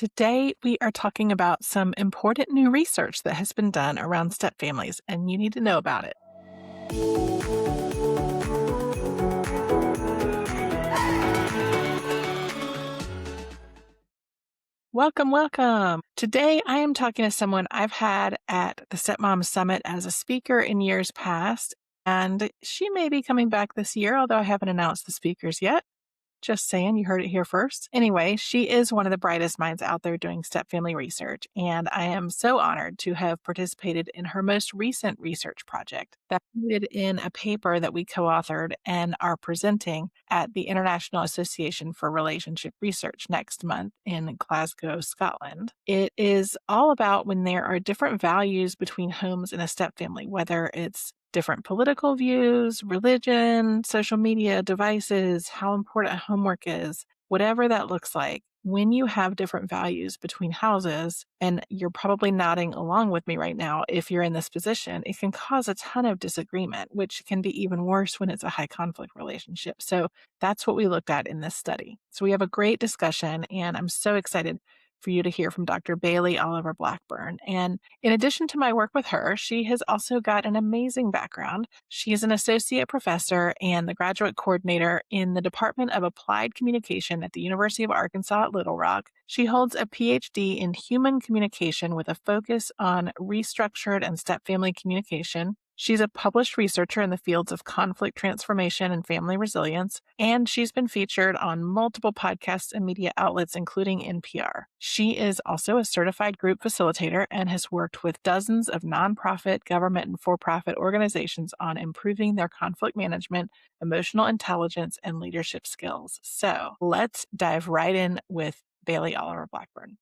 Today, we are talking about some important new research that has been done around step families, and you need to know about it. Welcome, welcome. Today, I am talking to someone I've had at the Stepmom Summit as a speaker in years past, and she may be coming back this year, although I haven't announced the speakers yet. Just saying, you heard it here first. Anyway, she is one of the brightest minds out there doing step family research, and I am so honored to have participated in her most recent research project that ended in a paper that we co-authored and are presenting at the International Association for Relationship Research next month in Glasgow, Scotland. It is all about when there are different values between homes in a step family, whether it's different political views, religion, social media devices, how important homework is, whatever that looks like. When you have different values between houses, and you're probably nodding along with me right now, if you're in this position, it can cause a ton of disagreement, which can be even worse when it's a high conflict relationship. So that's what we looked at in this study. So we have a great discussion, and I'm so excited for you to hear from Dr. Bailey Oliver Blackburn. And in addition to my work with her, she has also got an amazing background. She is an associate professor and the graduate coordinator in the Department of Applied Communication at the University of Arkansas at Little Rock. She holds a PhD in human communication with a focus on restructured and step family communication. She's a published researcher in the fields of conflict transformation and family resilience, and she's been featured on multiple podcasts and media outlets, including NPR. She is also a certified group facilitator and has worked with dozens of nonprofit, government, and for-profit organizations on improving their conflict management, emotional intelligence, and leadership skills. So let's dive right in with Bailey Oliver Blackburn.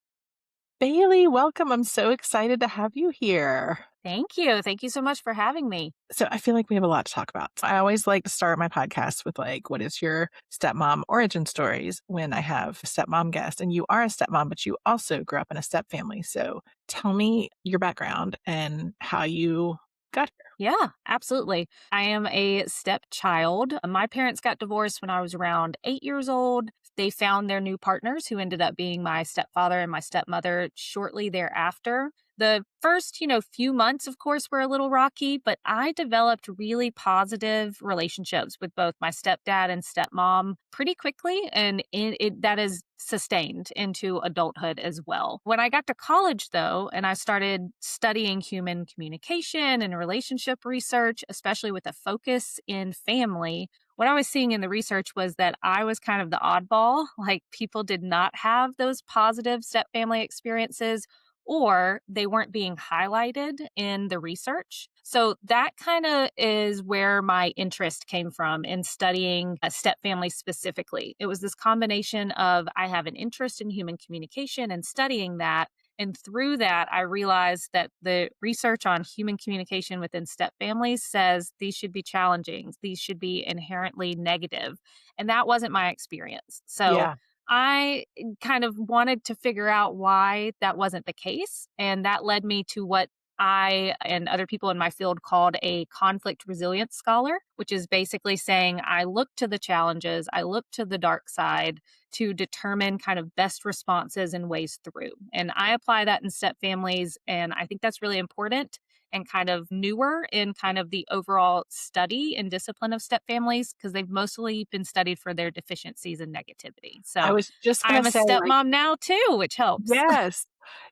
Bailey, welcome. I'm so excited to have you here. Thank you. Thank you so much for having me. So I feel like we have a lot to talk about. I always like to start my podcast with what is your stepmom origin stories when I have stepmom guests? And you are a stepmom, but you also grew up in a step family. So tell me your background and how you got here. Yeah, absolutely. I am a stepchild. My parents got divorced when I was around 8 years old. They found their new partners who ended up being my stepfather and my stepmother shortly thereafter. The first, few months, of course, were a little rocky, but I developed really positive relationships with both my stepdad and stepmom pretty quickly, and that is sustained into adulthood as well. When I got to college, though, and I started studying human communication and relationship research, especially with a focus in family, what I was seeing in the research was that I was kind of the oddball. Like, people did not have those positive step family experiences, or they weren't being highlighted in the research. So that kind of is where my interest came from in studying a step family specifically. It was this combination of I have an interest in human communication and studying that. And through that, I realized that the research on human communication within step families says these should be challenging, these should be inherently negative. And that wasn't my experience. So Yeah. I kind of wanted to figure out why that wasn't the case. And that led me to what I and other people in my field called a conflict resilience scholar, which is basically saying I look to the challenges, I look to the dark side to determine kind of best responses and ways through. And I apply that in step families. And I think that's really important and kind of newer in kind of the overall study and discipline of step families because they've mostly been studied for their deficiencies and negativity. I So was just going I'm to a say, stepmom now too, which helps. yes.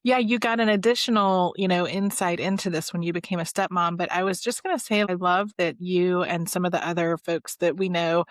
Yeah, you got an additional, insight into this when you became a stepmom. But I was just going to say, I love that you and some of the other folks that we know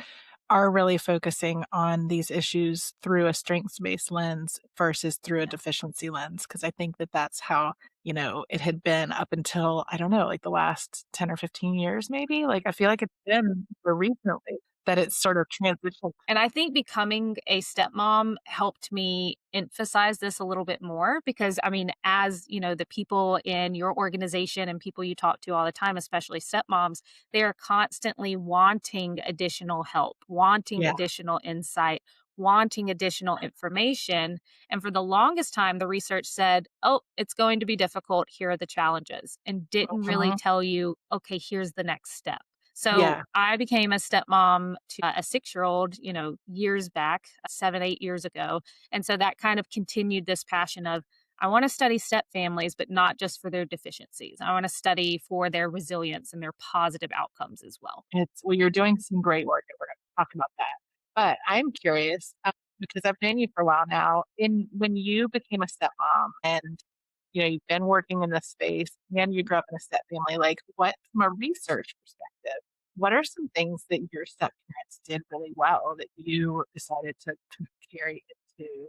are really focusing on these issues through a strengths-based lens versus through a deficiency lens. Because I think that that's how, it had been up until, I don't know, like the last 10 or 15 years, maybe. Like, I feel like it's been for recently that it's sort of transitioned. And I think becoming a stepmom helped me emphasize this a little bit more because, I mean, as the people in your organization and people you talk to all the time, especially stepmoms, they are constantly wanting additional help, wanting Yeah. additional insight, wanting additional information. And for the longest time, the research said, oh, it's going to be difficult. Here are the challenges, and didn't really Mhm. tell you, okay, here's the next step. So Yeah. I became a stepmom to a 6 year old, years back, 7, 8 years ago. And so that kind of continued this passion of, I want to study step families, but not just for their deficiencies. I want to study for their resilience and their positive outcomes as well. Well, you're doing some great work, and we're gonna talk about that. But I'm curious, because I've known you for a while now, in when you became a stepmom and, you've been working in this space and you grew up in a step family, like, what from a research perspective, what are some things that your step parents did really well that you decided to kind of carry into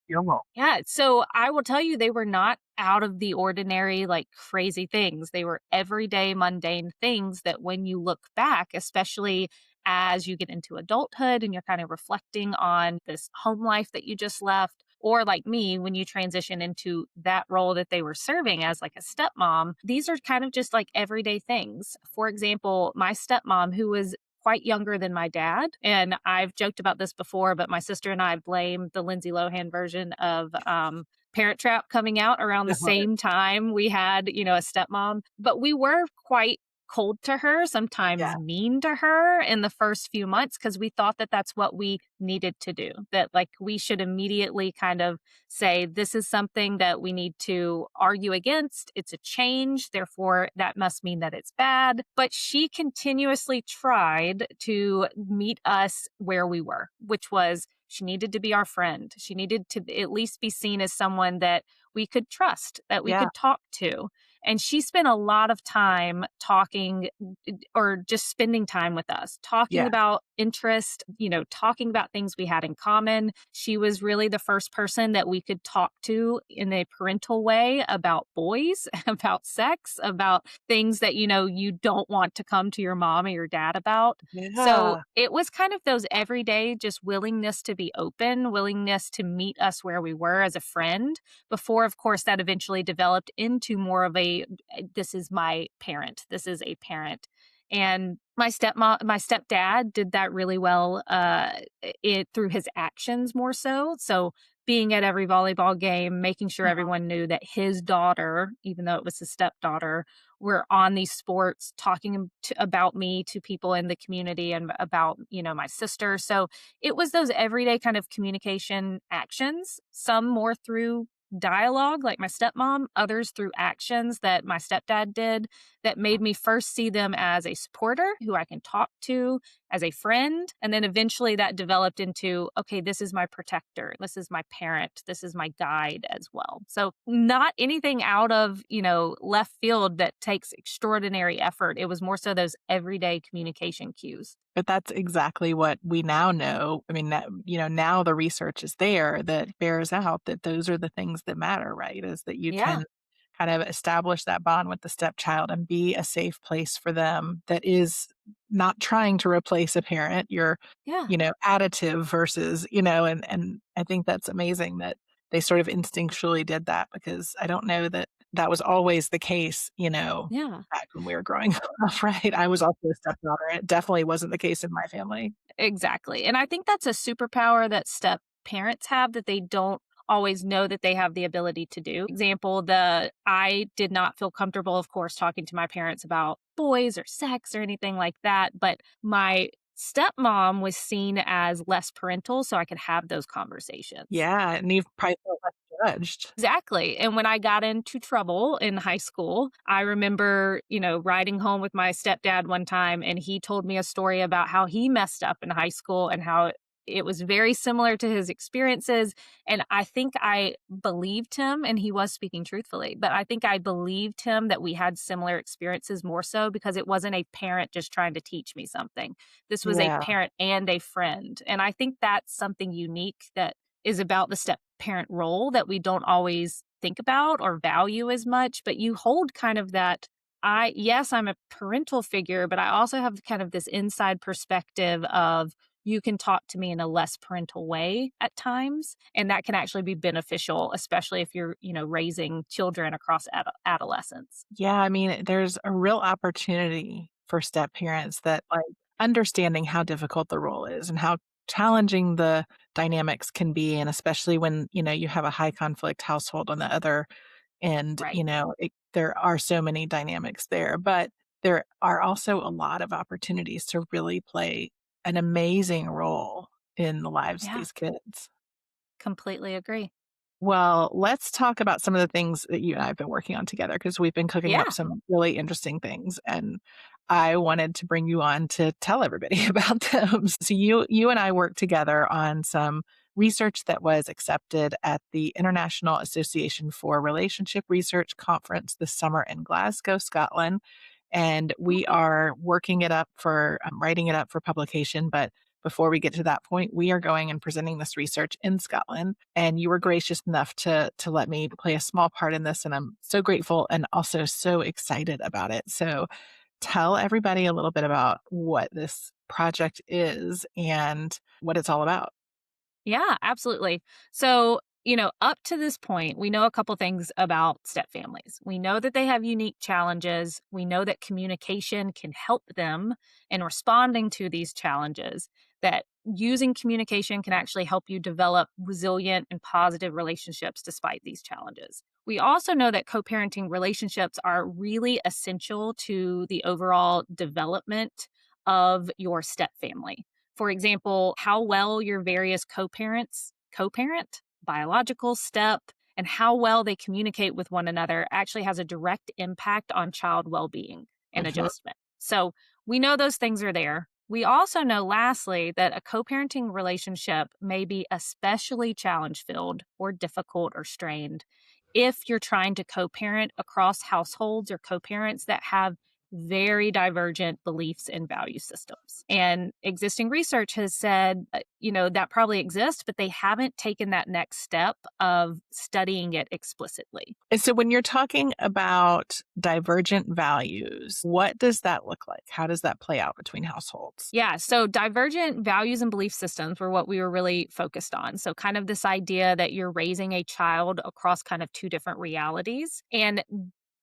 your role? Yeah, so I will tell you they were not out of the ordinary, like crazy things. They were everyday, mundane things that when you look back, especially as you get into adulthood and you're kind of reflecting on this home life that you just left, or like me, when you transition into that role that they were serving as like a stepmom, these are kind of just like everyday things. For example, my stepmom, who was quite younger than my dad. And I've joked about this before, but my sister and I blame the Lindsay Lohan version of Parent Trap coming out around the same time we had, a stepmom. But we were quite cold to her, Yeah, sometimes mean to her in the first few months because we thought that that's what we needed to do. That like we should immediately kind of say, this is something that we need to argue against. It's a change. Therefore, that must mean that it's bad. But she continuously tried to meet us where we were, which was she needed to be our friend. She needed to at least be seen as someone that we could trust, that we yeah, could talk to. And she spent a lot of time talking or just spending time with us, talking yeah, about interest, talking about things we had in common. She was really the first person that we could talk to in a parental way about boys, about sex, about things that, you don't want to come to your mom or your dad about. So yeah, it was kind of those everyday, just willingness to be open, willingness to meet us where we were as a friend before, of course, that eventually developed into more of a this is my parent, this is a parent. And my stepdad did that really well, it through his actions more so. So being at every volleyball game, making sure uh-huh, everyone knew that his daughter, even though it was his stepdaughter, were on these sports, talking about me to people in the community and about, my sister. So it was those everyday kind of communication actions, some more through dialogue, like my stepmom, others through actions that my stepdad did that made me first see them as a supporter who I can talk to, as a friend. And then eventually that developed into, okay, this is my protector. This is my parent. This is my guide as well. So, not anything out of, left field that takes extraordinary effort. It was more so those everyday communication cues. but that's exactly what we now know. I mean, that now the research is there that bears out that those are the things that matter, right? Is that you Yeah. can kind of establish that bond with the stepchild and be a safe place for them that is not trying to replace a parent. You're, Yeah. additive versus, and I think that's amazing that they sort of instinctually did that because I don't know that that was always the case, Yeah. back when we were growing up, right? I was also a stepdaughter. It definitely wasn't the case in my family. Exactly. And I think that's a superpower that step parents have that they don't always know that they have the ability to do. Example, the I did not feel comfortable, of course, talking to my parents about boys or sex or anything like that. But my stepmom was seen as less parental, so I could have those conversations. Yeah, and you've probably felt less judged. Exactly. And when I got into trouble in high school, I remember, riding home with my stepdad one time and he told me a story about how he messed up in high school and how it was very similar to his experiences. And I think I believed him, and he was speaking truthfully, but I think I believed him that we had similar experiences more so because it wasn't a parent just trying to teach me something. This was a Yeah. parent and a friend. And I think that's something unique that is about the step parent role that we don't always think about or value as much, but you hold kind of that yes, I'm a parental figure, but I also have kind of this inside perspective of you can talk to me in a less parental way at times, and that can actually be beneficial, especially if you're, raising children across adolescence. Yeah, I mean, there's a real opportunity for step parents that, like, understanding how difficult the role is and how challenging the dynamics can be, and especially when, you have a high conflict household on the other end, Right. there are so many dynamics there, but there are also a lot of opportunities to really play an amazing role in the lives of Yeah, these kids. completely agree. Well, let's talk about some of the things that you and I have been working on together because we've been cooking up Yeah. some really interesting things, and I wanted to bring you on to tell everybody about them. So you and I worked together on some research that was accepted at the International Association for Relationship Research conference this summer in Glasgow, Scotland, and we Okay. are working it up for writing it up for publication. But before we get to that point, we are going and presenting this research in Scotland. And you were gracious enough to let me play a small part in this, and I'm so grateful and also so excited about it. So tell everybody a little bit about what this project is and what it's all about. Yeah, absolutely. So, up to this point, we know a couple things about step families. We know that they have unique challenges. We know that communication can help them in responding to these challenges, that using communication can actually help you develop resilient and positive relationships despite these challenges. We also know that co parenting relationships are really essential to the overall development of your step family. For example, how well your various co-parents co-parent, biological step, and how well they communicate with one another actually has a direct impact on child well-being and Mhm. adjustment. So, we know those things are there. We also know, lastly, that a co parenting relationship may be especially challenge filled or difficult or strained if you're trying to co parent across households or co parents that have very divergent beliefs and value systems. And existing research has said, that probably exists, but they haven't taken that next step of studying it explicitly. And so when you're talking about divergent values, what does that look like? How does that play out between households? Yeah. So divergent values and belief systems were what we were really focused on. So, kind of this idea that you're raising a child across kind of two different realities. And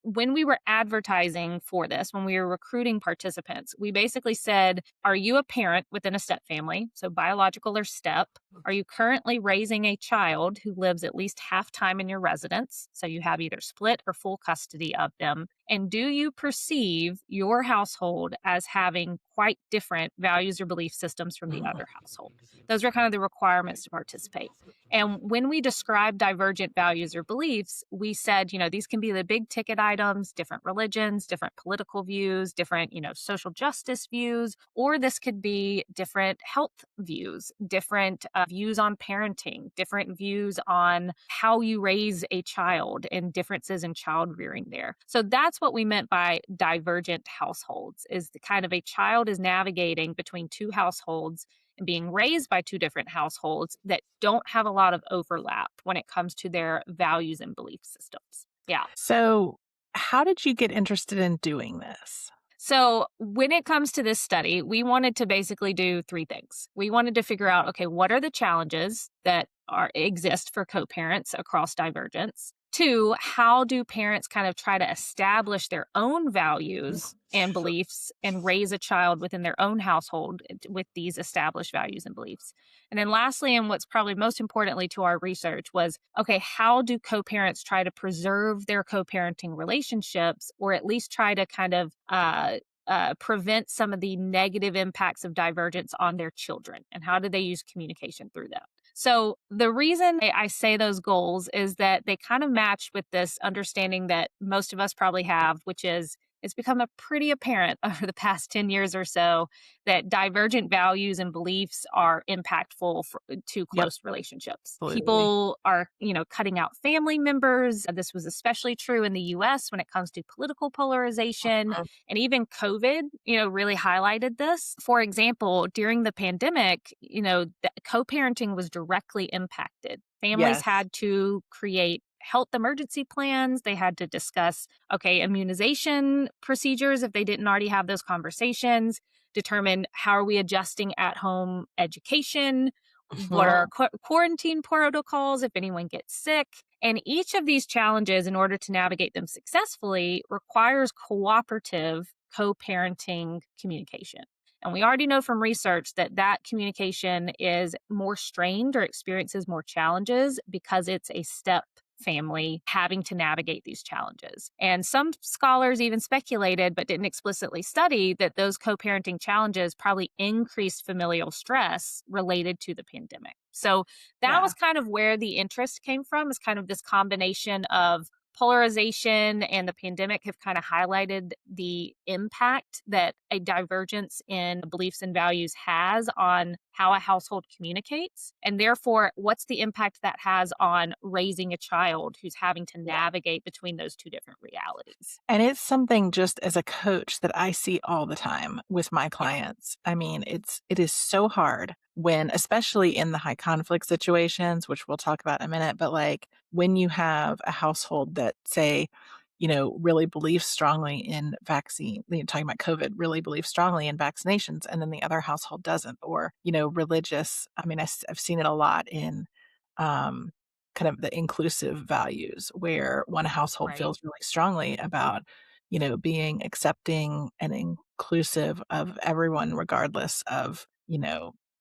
when we were advertising for this, when we were recruiting participants, we basically said, are you a parent within a step family? So, biological or step. Are you currently raising a child who lives at least half time in your residence? So, you have either split or full custody of them. And do you perceive your household as having quite different values or belief systems from the other household? Those are kind of the requirements to participate. And when we describe divergent values or beliefs, we said, these can be the big ticket items, different religions, different political views, different, social justice views, or this could be different health views, different views on parenting, different views on how you raise a child and differences in child rearing there. So that's what we meant by divergent households is the kind of a child is navigating between two households and being raised by two different households that don't have a lot of overlap when it comes to their values and belief systems. Yeah. So how did you get interested in doing this? So, when it comes to this study, we wanted to basically do three things. We wanted to figure out, okay, what are the challenges that exist for co-parents across divergence? Two, how do parents kind of try to establish their own values and beliefs and raise a child within their own household with these established values and beliefs? And then lastly, and what's probably most importantly to our research was, okay, how do co-parents try to preserve their co-parenting relationships or at least try to kind of prevent some of the negative impacts of divergence on their children? And how do they use communication through that? So, the reason I say those goals is that they kind of match with this understanding that most of us probably have, which is it's become a pretty apparent over the past 10 years or so that divergent values and beliefs are impactful to Yep, close relationships. absolutely. People are, cutting out family members. This was especially true in the US when it comes to political polarization, Mhm. and even COVID, really highlighted this. For example, during the pandemic, co-parenting was directly impacted. Families Yes. had to create health emergency plans. They had to discuss, okay, immunization procedures if they didn't already have those conversations, determine how are we adjusting at home education, what are Mhm. our quarantine protocols if anyone gets sick. And each of these challenges, in order to navigate them successfully, requires cooperative co parenting communication. And we already know from research that that communication is more strained or experiences more challenges because it's a step family having to navigate these challenges. And some scholars even speculated, but didn't explicitly study, that those co parenting challenges probably increased familial stress related to the pandemic. So that Yeah. was kind of where the interest came from, is kind of this combination of polarization and the pandemic have kind of highlighted the impact that a divergence in beliefs and values has on how a household communicates. And therefore, what's the impact that has on raising a child who's having to Yeah. navigate between those two different realities? And it's something just as a coach that I see all the time with my Yeah. clients. I mean, it is so hard when, especially in the high conflict situations, which we'll talk about in a minute, but like when you have a household that say, really believes strongly in vaccine, talking about COVID, really believes strongly in vaccinations, and then the other household doesn't, or, religious. I mean, I've seen it a lot in um, kind of the inclusive values where one household Right. feels really strongly about, being accepting and inclusive of everyone, regardless of,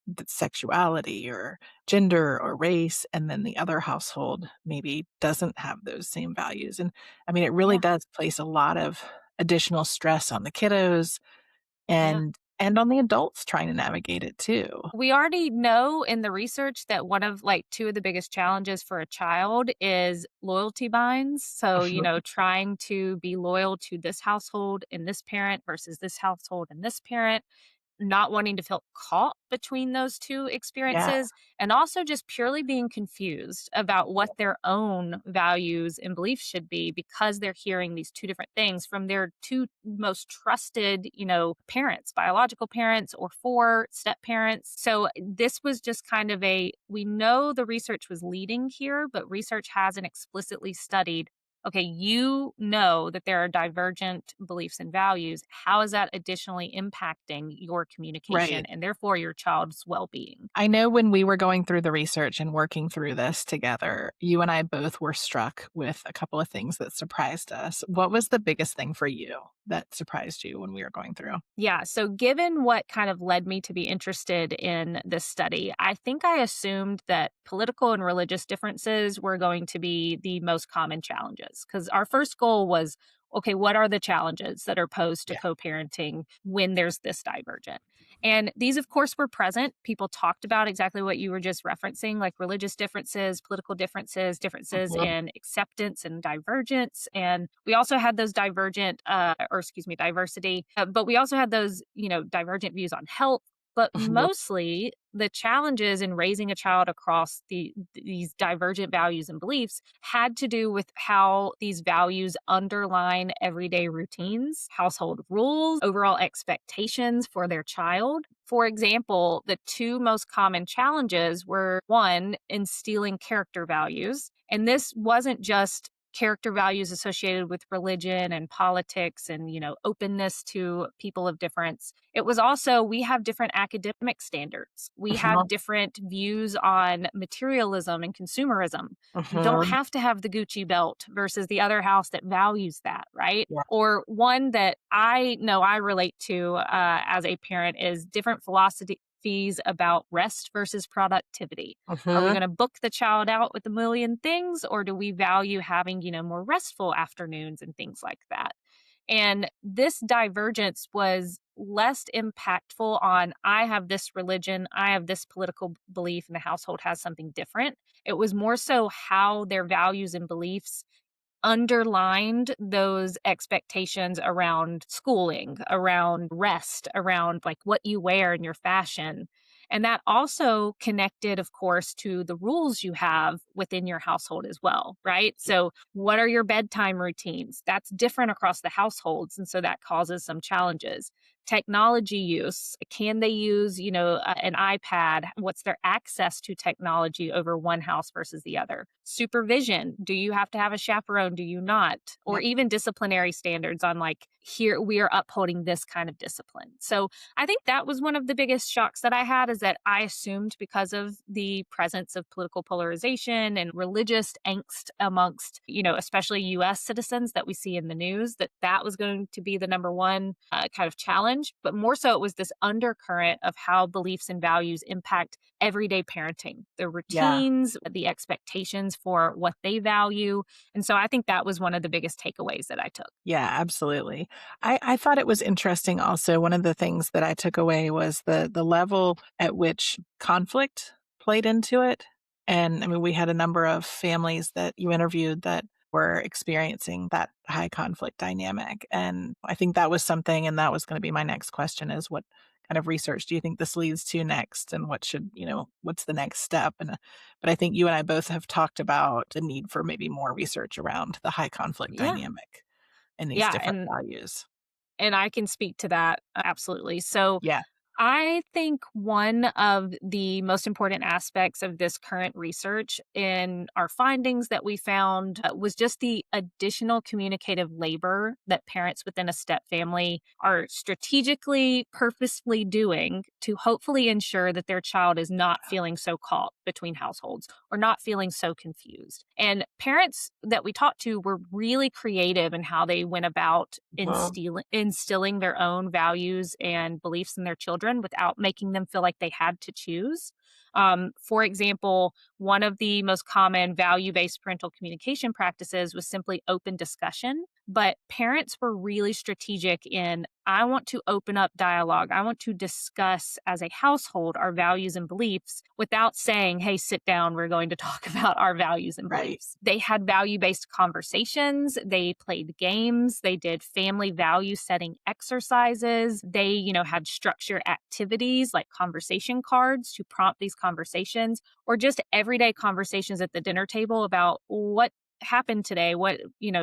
the sexuality or gender or race. And then the other household maybe doesn't have those same values. And I mean, it really Yeah. does place a lot of additional stress on the kiddos Yeah. and on the adults trying to navigate it too. We already know in the research that one of like two of the biggest challenges for a child is loyalty binds. So, trying to be loyal to this household and this parent versus this household and this parent, not wanting to feel caught between those two Yeah. experiences, and also just purely being confused about what their own values and beliefs should be because they're hearing these two different things from their two most trusted, parents, biological parents or four step parents. So this was just kind of we know the research was leading here, but research hasn't explicitly studied, okay, that there are divergent beliefs and values. How is that additionally impacting your communication Right. and therefore your child's well being? I know when we were going through the research and working through this together, you and I both were struck with a couple of things that surprised us. What was the biggest thing for you that surprised you when we were going through? Yeah. So, given what kind of led me to be interested in this study, I think I assumed that political and religious differences were going to be the most common challenges. Because our first goal was, okay, what are the challenges that are posed to Yeah. co parenting when there's this divergent? And these, of course, were present. People talked about exactly what you were just referencing, like religious differences, political differences, differences Mhm. in acceptance and divergence. And we also had those diversity, but we also had those, divergent views on health. But Mhm. mostly the challenges in raising a child across these divergent values and beliefs had to do with how these values underline everyday routines, household rules, overall expectations for their child. For example, the two most common challenges were, one, instilling character values. And this wasn't just character values associated with religion and politics and, openness to people of difference. It was also, we have different academic standards. We Mhm. have different views on materialism and consumerism. You don't Mhm. have to have the Gucci belt versus the other house that values that, right? Yeah. Or one that I know I relate to as a parent is different philosophies about rest versus productivity. Are we Mhm. going to book the child out with a million things, or do we value having, more restful afternoons and things like that? And this divergence was less impactful on, I have this religion, I have this political belief, and the household has something different. It was more so how their values and beliefs underlined those expectations around schooling, around rest, around like what you wear in your fashion. And that also connected, of course, to the rules you have within your household as well, right? So, what are your bedtime routines? That's different across the households. And so that causes some challenges. Technology use. Can they use, an iPad? What's their access to technology over one house versus the other? Supervision. Do you have to have a chaperone? Do you not? Or Yeah. even disciplinary standards on like, here we are upholding this kind of discipline. So I think that was one of the biggest shocks that I had, is that I assumed, because of the presence of political polarization and religious angst amongst, especially US citizens that we see in the news, that that was going to be the number one kind of challenge. challenge, but more so it was this undercurrent of how beliefs and values impact everyday parenting, the Yeah. routines, the expectations for what they value. And so I think that was one of the biggest takeaways that I took. Yeah, absolutely. I thought it was interesting also, one of the things that I took away was the level at which conflict played into it. And I mean, we had a number of families that you interviewed that were experiencing that high conflict dynamic. And I think that was something, and that was going to be my next question is what kind of research do you think this leads to next? And what should, what's the next step? But I think you and I both have talked about the need for maybe more research around the high conflict Yeah. dynamic and these Yeah. different values. And I can speak to that absolutely. So Yeah, I think one of the most important aspects of this current research in our findings that we found was just the additional communicative labor that parents within a step family are strategically, purposefully doing to hopefully ensure that their child is not feeling so caught between households or not feeling so confused. And parents that we talked to were really creative in how they went about well, instilling their own values and beliefs in their children without making them feel like they had to choose. For example, one of the most common value based parental communication practices was simply open discussion. But parents were really strategic in I want to open up dialogue. I want to discuss as a household our values and beliefs without saying, hey, sit down. We're going to talk about our values and right, beliefs. They had value based conversations. They played games. They did family value setting exercises. They, had structured activities like conversation cards to prompt these conversations or just everyday conversations at the dinner table about what happened today?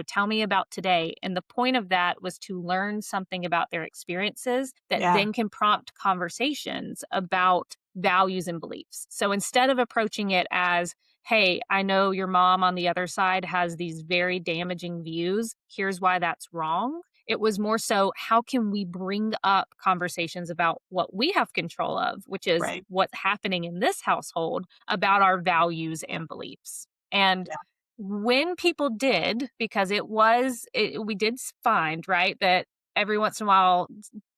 Tell me about today. And the point of that was to learn something about their experiences that yeah, then can prompt conversations about values and beliefs. So instead of approaching it as, hey, I know your mom on the other side has these very damaging views. Here's why that's wrong. It was more so, how can we bring up conversations about what we have control of, which is right, what's happening in this household about our values and beliefs. And yeah, when people did, because we did find, right, that every once in a while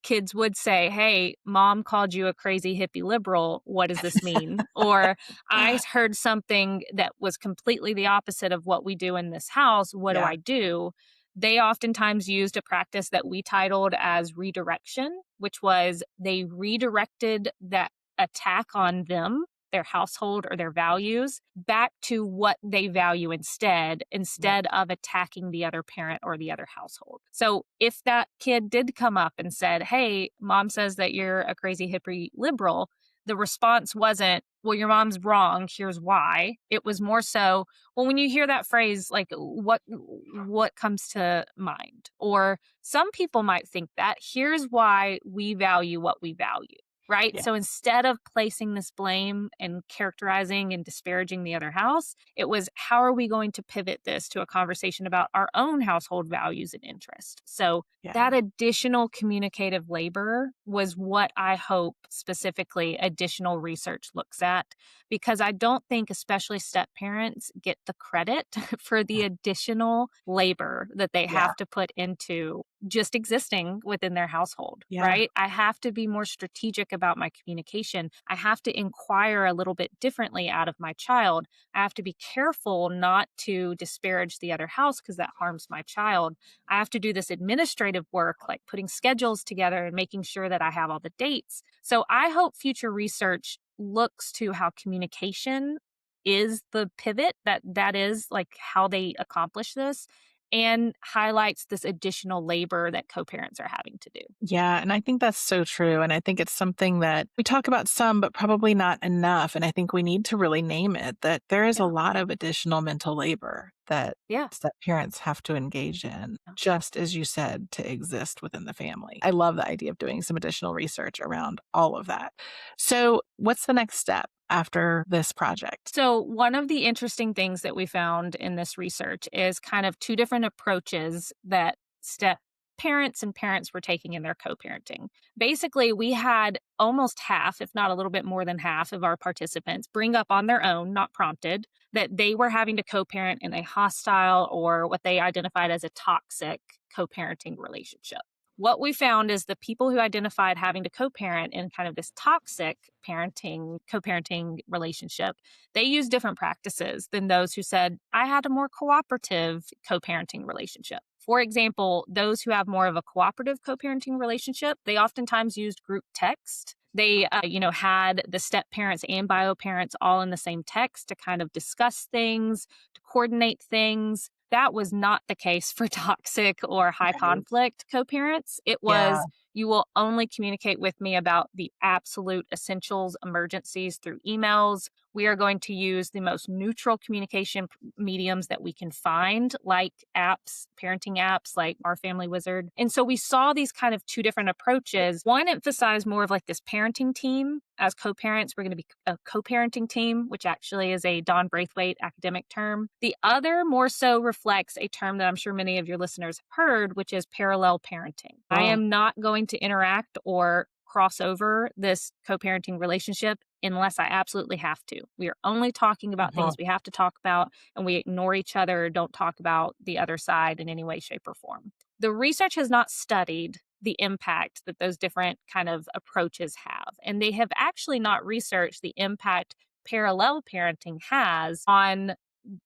kids would say, hey, mom called you a crazy hippie liberal. What does this mean? Or I heard something that was completely the opposite of what we do in this house. What do yeah, I do? They oftentimes used a practice that we titled as redirection, which was they redirected that attack on them, their household or their values back to what they value right, instead of attacking the other parent or the other household. So if that kid did come up and said, hey, mom says that you're a crazy hippie liberal, the response wasn't, well, your mom's wrong, here's why. It was more so, well, when you hear that phrase, like what comes to mind? Or some people might think that here's why we value what we value. Right. yeah, So instead of placing this blame and characterizing and disparaging the other house, it was how are we going to pivot this to a conversation about our own household values and interests? So that yeah, additional communicative labor was what I hope specifically additional research looks at, because I don't think, especially step parents, get the credit for the additional labor that they yeah, have to put into just existing within their household, yeah, right? I have to be more strategic about my communication. I have to inquire a little bit differently out of my child. I have to be careful not to disparage the other house because that harms my child. I have to do this administrative work, like putting schedules together and making sure that I have all the dates. So I hope future research looks to how communication is the pivot that is like how they accomplish this and highlights this additional labor that co-parents are having to do. yeah. And I think that's so true. And I think it's something that we talk about some, but probably not enough. And I think we need to really name it that there is a Yeah. lot of additional mental labor that Yeah. step parents have to engage in, Yeah. just as you said, to exist within the family. I love the idea of doing some additional research around all of that. So, what's the next step after this project? So, one of the interesting things that we found in this research is kind of two different approaches that step parents and parents were taking in their co parenting. Basically, we had almost half, if not a little bit more than half, of our participants bring up on their own, not prompted, that they were having to co parent in a hostile or what they identified as a toxic co parenting relationship. what we found is the people who identified having to co-parent in kind of this toxic co-parenting relationship, they use different practices than those who said, I had a more cooperative co-parenting relationship. For example, those who have more of a cooperative co-parenting relationship, they oftentimes used group text. They, had the step parents and bio parents all in the same text to kind of discuss things, to coordinate things. That was not the case for toxic or high Right. conflict co parents. It Yeah. was, you will only communicate with me about the absolute essentials, emergencies through emails. We are going to use the most neutral communication mediums that we can find, like apps, parenting apps like Our Family Wizard. And so we saw these kind of two different approaches. One emphasized more of like this parenting team. As co parents, we're going to be a co parenting team, which actually is a Don Braithwaite academic term. The other more so reflects a term that I'm sure many of your listeners have heard, which is parallel parenting. I Oh, am not going to interact or cross over this co parenting relationship unless I absolutely have to. We are only talking about uh-huh. things we have to talk about, and we ignore each other, don't talk about the other side in any way, shape, or form. The research has not studied the impact that those different kind of approaches have. And they have actually not researched the impact parallel parenting has on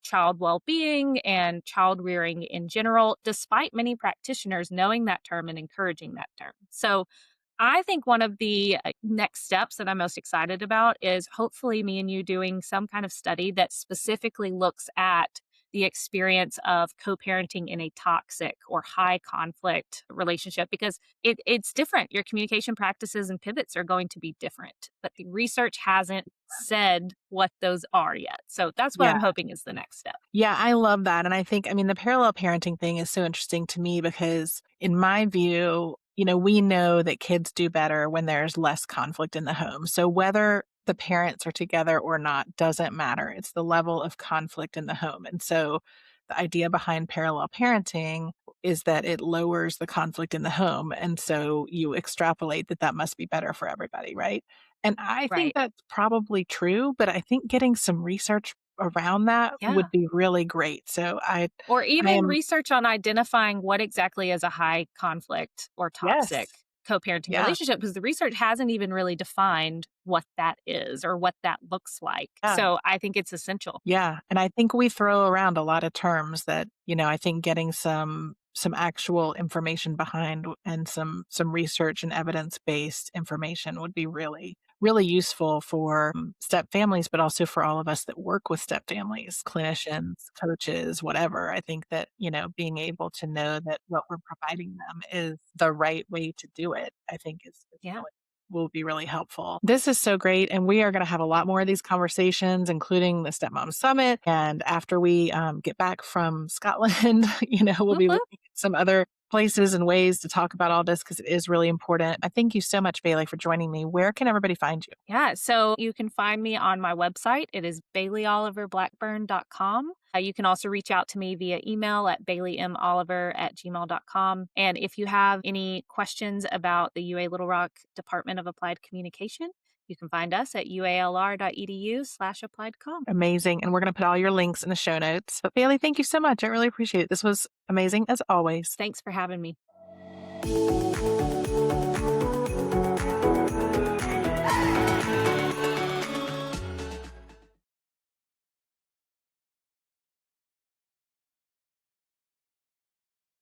child well being and child rearing in general, despite many practitioners knowing that term and encouraging that term. So, I think one of the next steps that I'm most excited about is hopefully me and you doing some kind of study that specifically looks at the experience of co-parenting in a toxic or high conflict relationship because it's different. Your communication practices and pivots are going to be different, but the research hasn't said what those are yet. So that's what Yeah. I'm hoping is the next step. Yeah, I love that. And I think, I mean, the parallel parenting thing is so interesting to me because, in my view, we know that kids do better when there's less conflict in the home. So whether the parents are together or not doesn't matter. It's the level of conflict in the home. And so the idea behind parallel parenting is that it lowers the conflict in the home. And so you extrapolate that that must be better for everybody, right? And I think Right. that's probably true, but I think getting some research around that Yeah. would be really great. So Or I even am research on identifying what exactly is a high conflict or toxic yes. co-parenting Yeah. relationship because the research hasn't even really defined what that is or what that looks like. Yeah. So I think it's essential. Yeah, and I think we throw around a lot of terms that, I think getting some actual information behind and some research and evidence-based information would be really really useful for step families, but also for all of us that work with step families, clinicians, coaches, whatever. I think that, being able to know that what we're providing them is the right way to do it, I think is Yeah. really will be really helpful. This is so great. And we are going to have a lot more of these conversations, including the Stepmom Summit. And after we get back from Scotland, we'll Whoop, be whoop. looking at some other places and ways to talk about all this because it is really important. I thank you so much, Bailey, for joining me. Where can everybody find you? Yeah. So you can find me on my website. It is baileyoliverblackburn.com. You can also reach out to me via email at baileyoliver@gmail.com. And if you have any questions about the UA Little Rock Department of Applied Communication, you can find us at ualr.edu/appliedcomm. Amazing. And we're going to put all your links in the show notes. But Bailey, thank you so much. I really appreciate it. This was amazing as always. Thanks for having me.